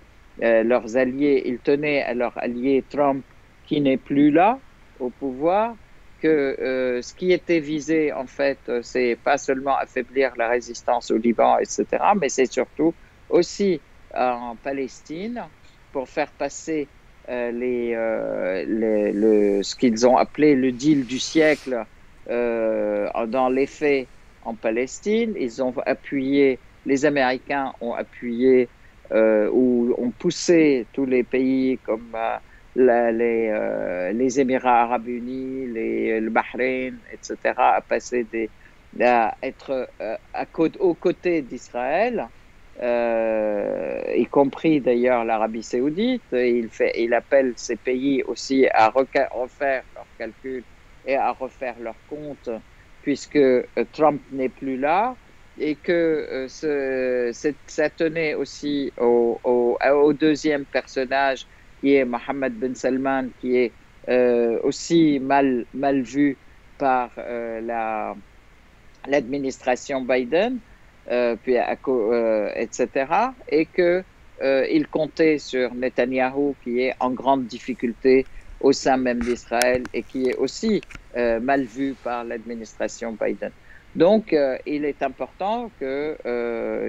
alliés, ils tenaient à leur allié Trump qui n'est plus là au pouvoir, que ce qui était visé, en fait, c'est pas seulement affaiblir la résistance au Liban, etc., mais c'est surtout aussi en Palestine pour faire passer ce qu'ils ont appelé le deal du siècle dans les faits en Palestine. Ils ont appuyé, les Américains ont appuyé ou ont poussé tous les pays comme les Émirats arabes unis, le Bahreïn, etc., à passer à être aux côtés d'Israël, y compris d'ailleurs l'Arabie saoudite. Il appelle ces pays aussi à refaire leurs calculs et à refaire leurs comptes, puisque Trump n'est plus là, et que ça tenait aussi au deuxième personnage, qui est Mohammed Ben Salman, qui est aussi mal vu par l'administration Biden, etc., et que il comptait sur Netanyahou, qui est en grande difficulté au sein même d'Israël et qui est aussi mal vu par l'administration Biden. Donc, il est important que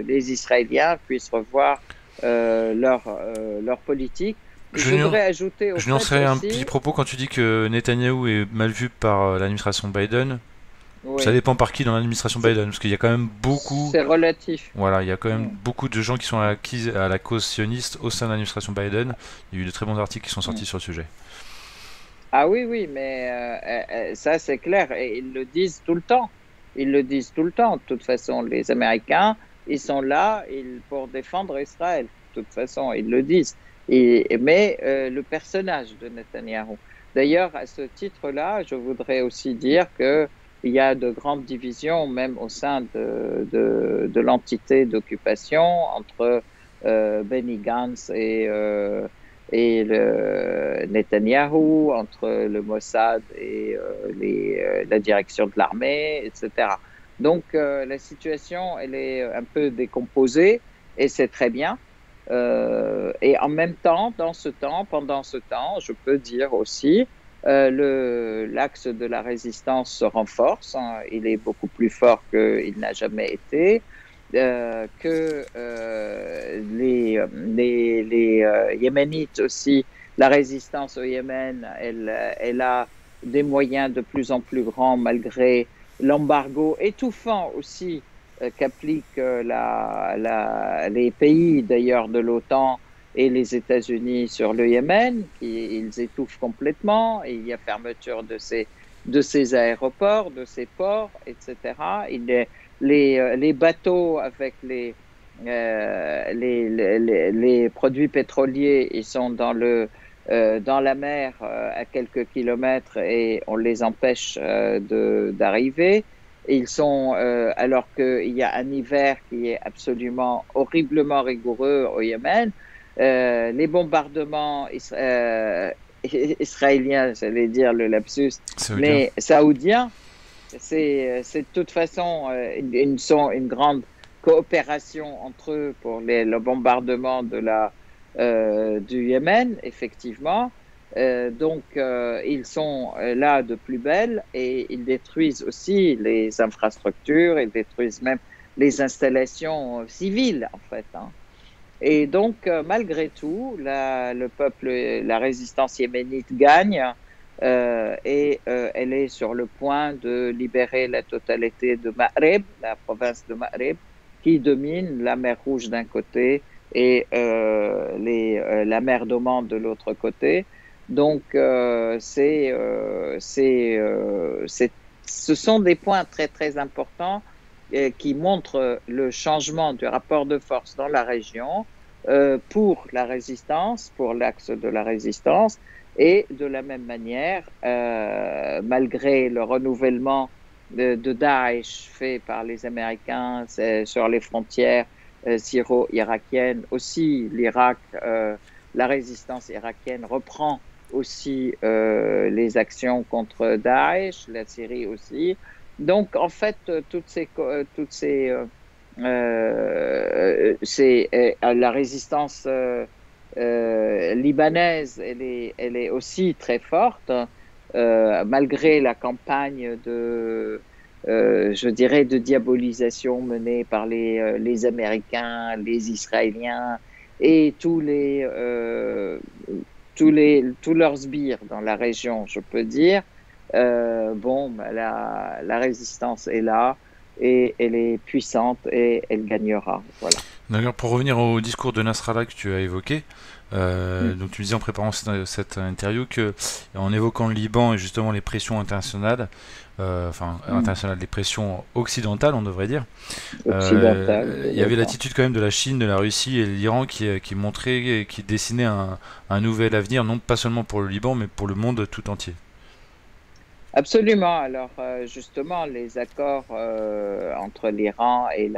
les Israéliens puissent revoir leur politique. Je voudrais ajouter au Je fait nuancerais un aussi, petit propos quand tu dis que Netanyahou est mal vu par l'administration Biden. Ça oui, dépend par qui dans l'administration Biden, parce qu'il y a quand même beaucoup, c'est relatif. voilà, il y a quand même beaucoup de gens qui sont acquis à la cause sioniste au sein de l'administration Biden. Il y a eu de très bons articles qui sont sortis sur le sujet. Ah oui, oui, mais ça c'est clair, et ils le disent tout le temps. Ils le disent tout le temps. De toute façon, les Américains, ils sont là pour défendre Israël. De toute façon, ils le disent. Mais le personnage de Netanyahou. D'ailleurs, à ce titre-là, je voudrais aussi dire que il y a de grandes divisions, même au sein de l'entité d'occupation, entre Benny Gantz et le Netanyahou, entre le Mossad et la direction de l'armée, etc. Donc la situation, elle est un peu décomposée et c'est très bien. Et en même temps, pendant ce temps, je peux dire aussi, l'axe de la résistance se renforce, hein, il est beaucoup plus fort qu'il n'a jamais été. Que les Yéménites aussi, la résistance au Yémen, elle a des moyens de plus en plus grands malgré l'embargo étouffant aussi qu'appliquent les pays d'ailleurs de l'OTAN et les États-Unis sur le Yémen, ils étouffent complètement, et il y a fermeture de ces aéroports, de ces ports, etc. Les bateaux avec les produits pétroliers, ils sont dans la mer à quelques kilomètres et on les empêche d'arriver. Ils sont, alors qu'il y a un hiver qui est absolument horriblement rigoureux au Yémen, les bombardements israéliens, j'allais dire le lapsus, mais saoudiens, c'est de toute façon une grande coopération entre eux pour le bombardement du Yémen, effectivement. Donc, ils sont là de plus belle et ils détruisent aussi les infrastructures, ils détruisent même les installations civiles, en fait. Hein. Et donc, malgré tout, le peuple, la résistance yéménite gagne et elle est sur le point de libérer la totalité de Ma'rib, la province de Ma'rib, qui domine la mer Rouge d'un côté et la mer d'Oman de l'autre côté. Donc, ce sont des points très, très importants qui montrent le changement du rapport de force dans la région pour la résistance, pour l'axe de la résistance, et de la même manière, malgré le renouvellement de Daesh fait par les Américains sur les frontières syro-irakiennes, aussi l'Irak, la résistance irakienne reprend aussi les actions contre Daesh, la Syrie aussi. Donc, en fait, la résistance libanaise, elle est aussi très forte, malgré la campagne je dirais, de diabolisation menée par les Américains, les Israéliens et tous leurs sbires dans la région, je peux dire. La résistance est là. et elle est puissante et elle gagnera. Voilà. D'ailleurs, pour revenir au discours de Nasrallah que tu as évoqué, Mm. donc tu disais en préparant cette interview que, en évoquant le Liban et justement les pressions internationales, enfin Mm. internationales, les pressions occidentales, on devrait dire, Occidentale, il y avait d'accord. l'attitude quand même de la Chine, de la Russie et de l'Iran qui montrait, qui dessinait un nouvel avenir, non pas seulement pour le Liban, mais pour le monde tout entier. Absolument. Alors, justement, les accords entre l'Iran et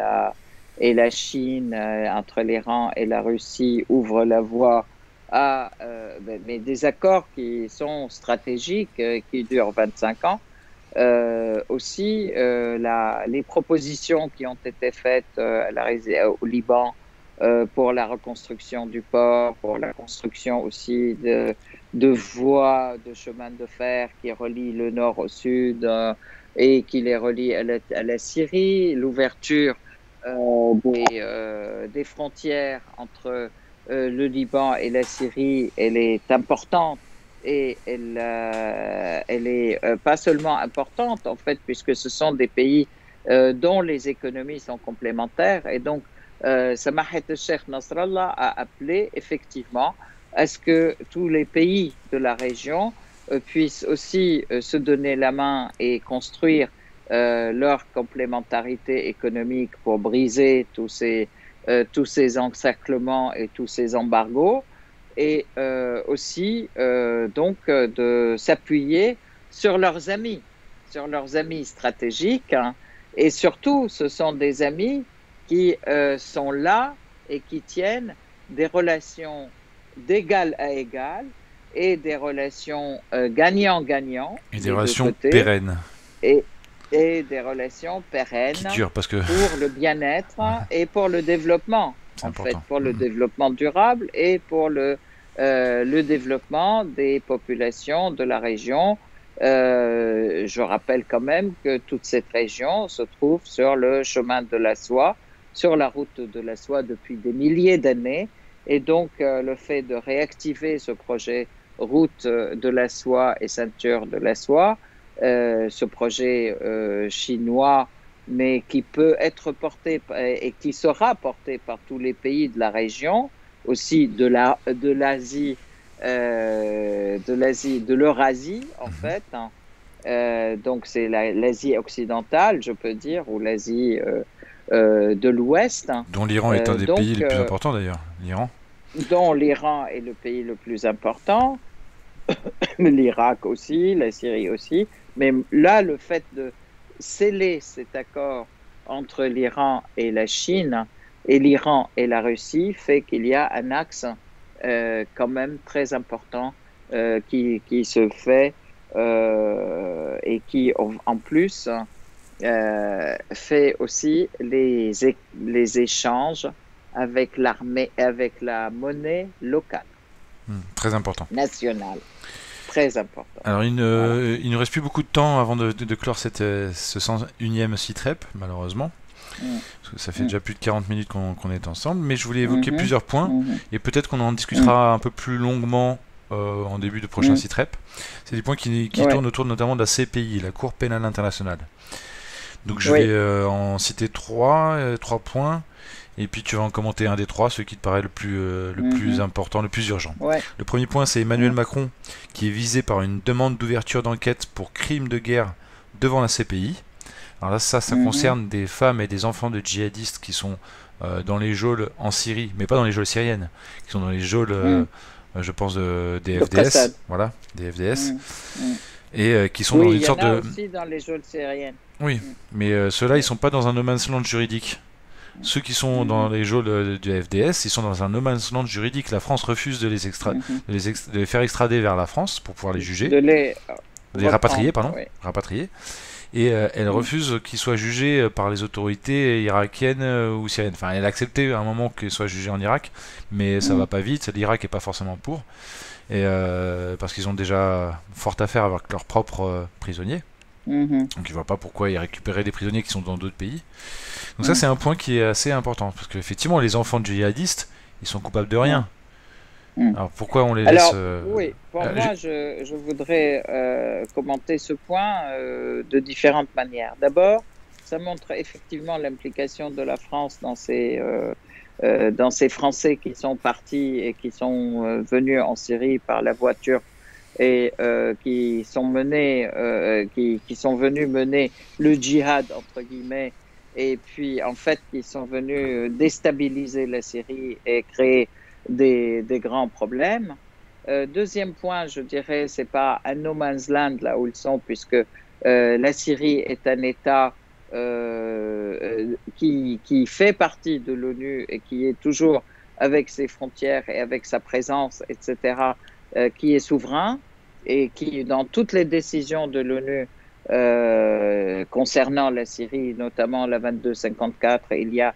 la Chine, entre l'Iran et la Russie, ouvrent la voie à mais des accords qui sont stratégiques, qui durent 25 ans. Aussi, les propositions qui ont été faites au Liban pour la reconstruction du port, pour la construction aussi de voies de chemin de fer qui relient le nord au sud et qui les relient à la Syrie, l'ouverture des frontières entre le Liban et la Syrie, elle est importante et elle est pas seulement importante en fait, puisque ce sont des pays dont les économies sont complémentaires. Et donc, Samahat el-Sheikh Nasrallah a appelé effectivement à ce que tous les pays de la région puissent aussi se donner la main et construire leur complémentarité économique pour briser tous ces encerclements et tous ces embargos et aussi donc de s'appuyer sur leurs amis stratégiques. Hein, et surtout, ce sont des amis qui sont là et qui tiennent des relations d'égal à égal et des relations gagnant-gagnant Et des des deux relations côtés pérennes et, et des relations qui pérennes durent parce que pour le bien-être ouais, et pour le développement, c'est en fait, important. pour le développement durable et pour le développement des populations de la région. Je rappelle quand même que toute cette région se trouve sur le chemin de la soie, sur la route de la soie depuis des milliers d'années. Et donc, le fait de réactiver ce projet route de la soie et ceinture de la soie, ce projet chinois, mais qui peut être porté et qui sera porté par tous les pays de la région, aussi de l'Eurasie en Mhm. fait. Hein. Donc c'est l'Asie occidentale, je peux dire, ou l'Asie de l'Ouest. Hein. Dont l'Iran est un des pays Donc les plus importants d'ailleurs. L'Iran. dont l'Iran est le pays le plus important, l'Irak aussi, la Syrie aussi. Mais là, le fait de sceller cet accord entre l'Iran et la Chine et l'Iran et la Russie fait qu'il y a un axe quand même très important qui se fait et qui, en plus, fait aussi les échanges avec l'armée, avec la monnaie locale, Très important. nationale. Très important. Alors, Voilà. il ne reste plus beaucoup de temps avant de clore ce 101e site-rep, malheureusement. Mm, Parce que ça fait mm, déjà plus de 40 minutes qu'on est ensemble. Mais je voulais évoquer mhm, plusieurs points. mhm, Et peut-être qu'on en mm, discutera un peu plus longuement en début de prochain mm. site-rep. C'est des points qui Ouais, tournent autour notamment de la CPI, la Cour pénale internationale. Donc je vais oui. en citer trois points. Et puis tu vas en commenter un des trois, ce qui te paraît le plus Mhm, important, le plus urgent. ouais. Le premier point, c'est Emmanuel Mm, Macron, qui est visé par une demande d'ouverture d'enquête pour crimes de guerre devant la CPI. Alors là, ça mhm, concerne des femmes et des enfants de djihadistes qui sont dans les geôles en Syrie, mais pas dans les geôles syriennes, qui sont dans les geôles, mm. je pense, des De FDS, Pressade. voilà, des FDS, Mm, mm. et qui sont dans Oui, une il y en sorte a de... aussi dans les geôles syriennes. Oui, Mm, mais ceux-là, ils oui. sont pas dans un no man's land juridique. Ceux qui sont dans Mhm, les geôles du FDS, ils sont dans un no man's land juridique. La France refuse mhm. de les faire extrader vers la France pour pouvoir les juger, De les de les rapatrier, reprendre, pardon, oui. rapatrier. Et elle Mm, refuse qu'ils soient jugés par les autorités irakiennes ou syriennes. Enfin, elle a accepté à un moment qu'ils soient jugés en Irak, mais ça va mm, pas vite. L'Irak est pas forcément pour, et parce qu'ils ont déjà fort à faire avec leurs propres prisonniers. mhm, Donc ils voient pas pourquoi ils récupéraient des prisonniers qui sont dans d'autres pays. Donc ça mm, c'est un point qui est assez important parce qu'effectivement les enfants de djihadistes ils sont coupables de mm, rien. mm. Alors pourquoi on les laisse Alors, oui, pour je- moi, je voudrais commenter ce point de différentes manières. D'abord, ça montre effectivement l'implication de la France dans ces Français qui sont partis et qui sont venus en Syrie par la voiture et qui sont venus mener le djihad entre guillemets, et puis en fait qui sont venus déstabiliser la Syrie et créer des grands problèmes. Deuxième point, je dirais, c'est pas un no man's land là où ils sont, puisque la Syrie est un État qui fait partie de l'ONU et qui est toujours avec ses frontières et avec sa présence, etc., qui est souverain et qui, dans toutes les décisions de l'ONU concernant la Syrie, notamment la 2254, il y a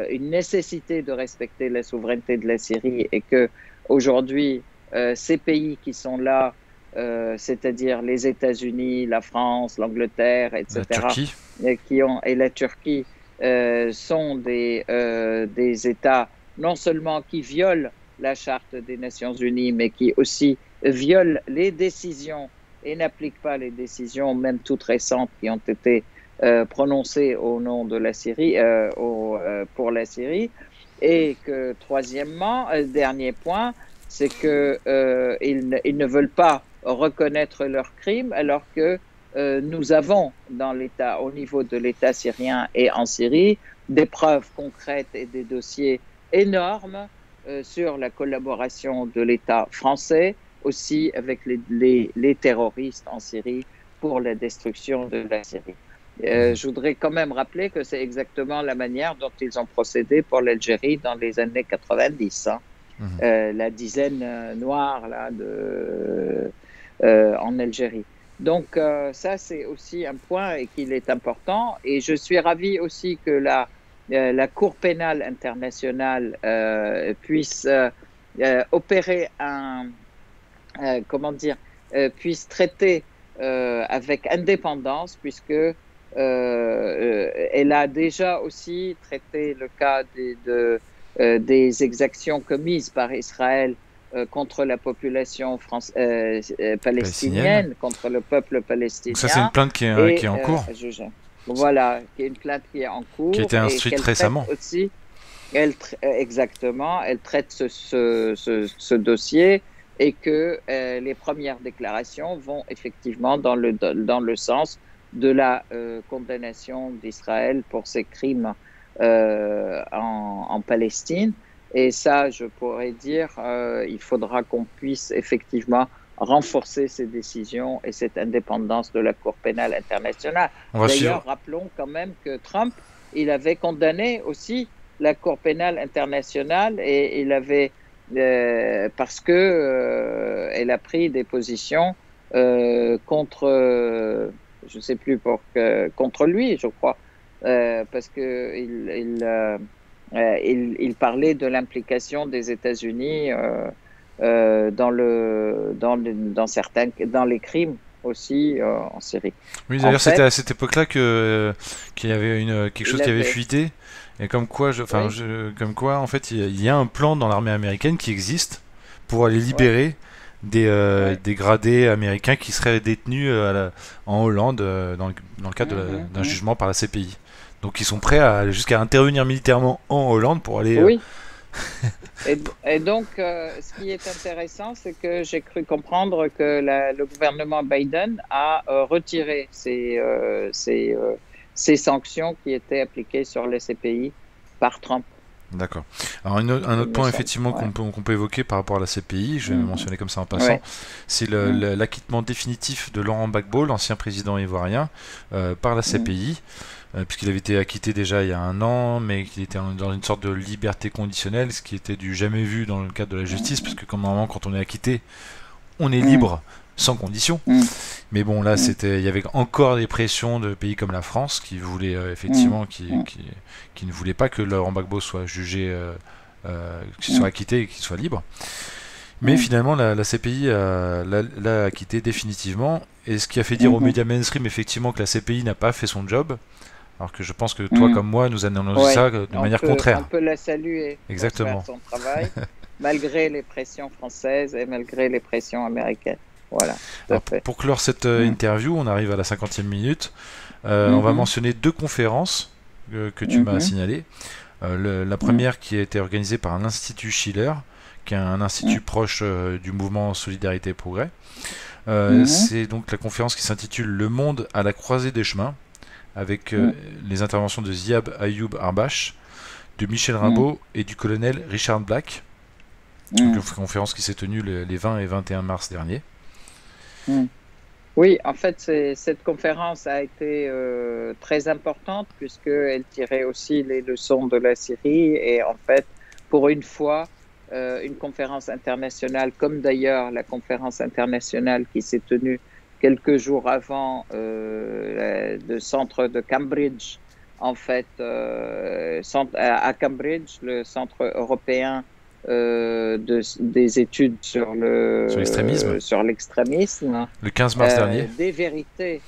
une nécessité de respecter la souveraineté de la Syrie, et que aujourd'hui, ces pays qui sont là, c'est-à-dire les États-Unis, la France, l'Angleterre, etc., et la Turquie, sont des États non seulement qui violent la Charte des Nations Unies, mais qui aussi violent les décisions et n'appliquent pas les décisions, même toutes récentes, qui ont été prononcées au nom de la Syrie, pour la Syrie. Et que, troisièmement, dernier point, c'est qu'ils ne veulent pas reconnaître leurs crimes, alors que nous avons au niveau de l'État syrien et en Syrie, des preuves concrètes et des dossiers énormes sur la collaboration de l'État français, aussi avec les terroristes en Syrie pour la destruction de la Syrie. Je voudrais quand même rappeler que c'est exactement la manière dont ils ont procédé pour l'Algérie dans les années 90. La dizaine noire là, en Algérie. Donc ça, c'est aussi un point et qu'il est important. Et je suis ravi aussi que la Cour pénale internationale puisse opérer puisse traiter avec indépendance, puisque elle a déjà aussi traité le cas des exactions commises par Israël contre la population palestinienne, contre le peuple palestinien. Donc ça, c'est une plainte qui est en cours. Voilà, qui est une plainte qui est en cours. Qui a été instruite récemment. Aussi, exactement, elle traite ce dossier, et que les premières déclarations vont effectivement dans le sens de la condamnation d'Israël pour ses crimes en Palestine. Et ça, je pourrais dire, il faudra qu'on puisse effectivement renforcer ces décisions et cette indépendance de la Cour pénale internationale. D'ailleurs, rappelons quand même que Trump, il avait condamné aussi la Cour pénale internationale, et il avait parce que elle a pris des positions contre, je sais plus contre lui, je crois, parce que il parlait de l'implication des États-Unis dans les crimes aussi en Syrie. Oui, d'ailleurs, c'était à cette époque-là qu'il y avait quelque chose qui avait fuité. Et comme quoi, en fait, il y a un plan dans l'armée américaine qui existe pour aller libérer des gradés américains qui seraient détenus en Hollande dans le cadre d'un jugement par la CPI. Donc ils sont prêts jusqu'à intervenir militairement en Hollande pour aller... Oui. et donc, ce qui est intéressant, c'est que j'ai cru comprendre que le gouvernement Biden a retiré ces sanctions qui étaient appliquées sur les CPI par Trump. D'accord. Alors un autre point effectivement qu'on peut évoquer par rapport à la CPI, je vais le mentionner comme ça en passant, c'est l'acquittement définitif de Laurent Gbagbo, l'ancien président ivoirien, par la CPI, puisqu'il avait été acquitté déjà il y a 1 an, mais qu'il était dans une sorte de liberté conditionnelle, ce qui était du jamais vu dans le cadre de la justice, parce que normalement quand on est acquitté, on est libre sans condition. Mais bon, là, il y avait encore des pressions de pays comme la France qui voulaient effectivement, qui ne voulaient pas que Laurent Gbagbo soit jugé, qu'il soit acquitté et qu'il soit libre. Mais finalement, la CPI l'a acquitté définitivement. Et ce qui a fait dire aux médias mainstream effectivement que la CPI n'a pas fait son job. Alors que je pense que toi comme moi, nous annonçons ça de manière contraire. On peut la saluer. Exactement. Pour son travail, malgré les pressions françaises et malgré les pressions américaines. Voilà. Alors, pour clore cette interview, on arrive à la 50e minute. On va mentionner 2 conférences que tu m'as signalées. La première qui a été organisée par l'Institut Schiller, qui est un institut proche du mouvement Solidarité et Progrès. C'est donc la conférence qui s'intitule Le monde à la croisée des chemins, avec les interventions de Ziad Ayoub Arbache, de Michel Rimbaud et du colonel Richard Black. Une conférence qui s'est tenue les 20 et 21 mars dernier. Oui, en fait, cette conférence a été très importante puisqu'elle tirait aussi les leçons de la Syrie et en fait, pour une fois, une conférence internationale, comme d'ailleurs la conférence internationale qui s'est tenue quelques jours avant le centre de Cambridge, en fait, à Cambridge, le centre européen des études sur l'extrémisme. Le 15 mars dernier. Des vérités,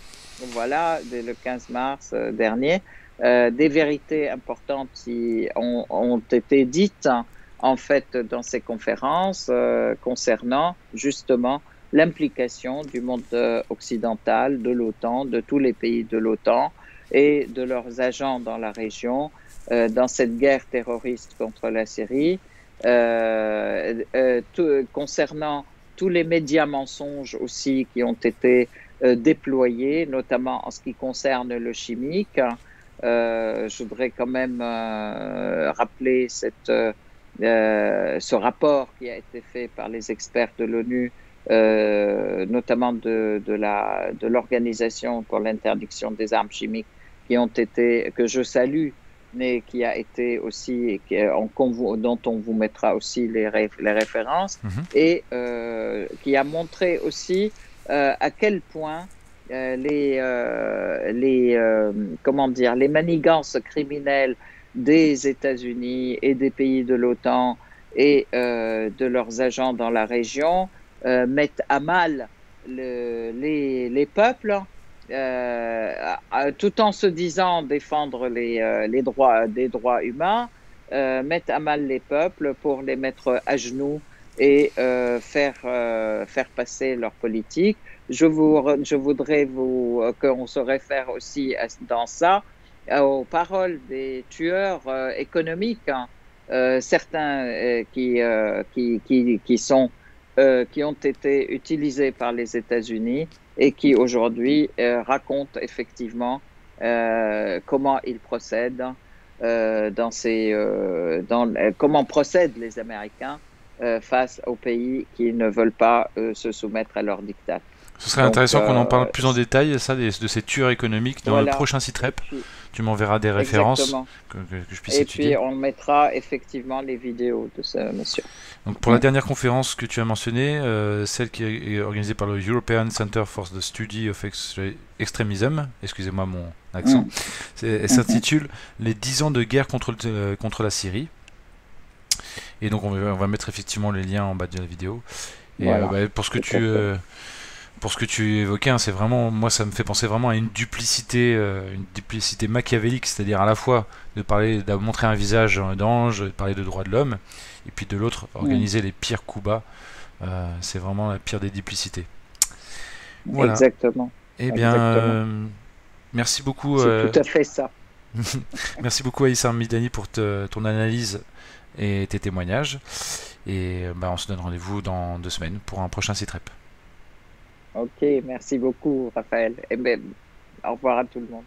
voilà, le 15 mars dernier, des vérités importantes qui ont été dites en fait dans ces conférences concernant justement l'implication du monde occidental, de l'OTAN, de tous les pays de l'OTAN et de leurs agents dans la région dans cette guerre terroriste contre la Syrie. Concernant tous les médias mensonges aussi qui ont été déployés, notamment en ce qui concerne le chimique. Je voudrais quand même rappeler ce rapport qui a été fait par les experts de l'ONU, notamment de l'Organisation pour l'interdiction des armes chimiques, que je salue, mais qui a été aussi, dont on vous mettra aussi les références, et qui a montré aussi à quel point les manigances criminelles des États-Unis et des pays de l'OTAN et de leurs agents dans la région mettent à mal les peuples, tout en se disant défendre des droits humains, mettent à mal les peuples pour les mettre à genoux et faire passer leur politique. Je voudrais qu'on se réfère aussi dans ça aux paroles des tueurs économiques, certains qui ont été utilisés par les États-Unis et qui aujourd'hui racontent effectivement comment ils procèdent comment procèdent les Américains face aux pays qui ne veulent pas se soumettre à leur diktat. Ce serait intéressant qu'on en parle plus en détail, ça, de ces tueurs économiques dans le prochain sitrep. Tu m'enverras des références que je puisse étudier. Et puis on mettra effectivement les vidéos de ce monsieur. Donc pour la dernière conférence que tu as mentionnée, celle qui est organisée par le European Center for the Study of Extremism, excusez-moi mon accent, elle s'intitule Les 10 ans de guerre contre la Syrie. Et donc on va mettre effectivement les liens en bas de la vidéo. Et pour ce que tu évoquais, c'est vraiment, moi ça me fait penser vraiment à une duplicité machiavélique, c'est-à-dire à la fois de montrer un visage d'ange, de parler de droits de l'homme, et puis de l'autre organiser les pires coups bas. C'est vraiment la pire des duplicités. Voilà. Exactement. Eh bien, merci beaucoup. C'est tout à fait ça. Merci beaucoup Aïssa Midani pour ton analyse et tes témoignages. Et on se donne rendez-vous dans 2 semaines pour un prochain sitrep. Ok, merci beaucoup Raphaël. Et au revoir à tout le monde.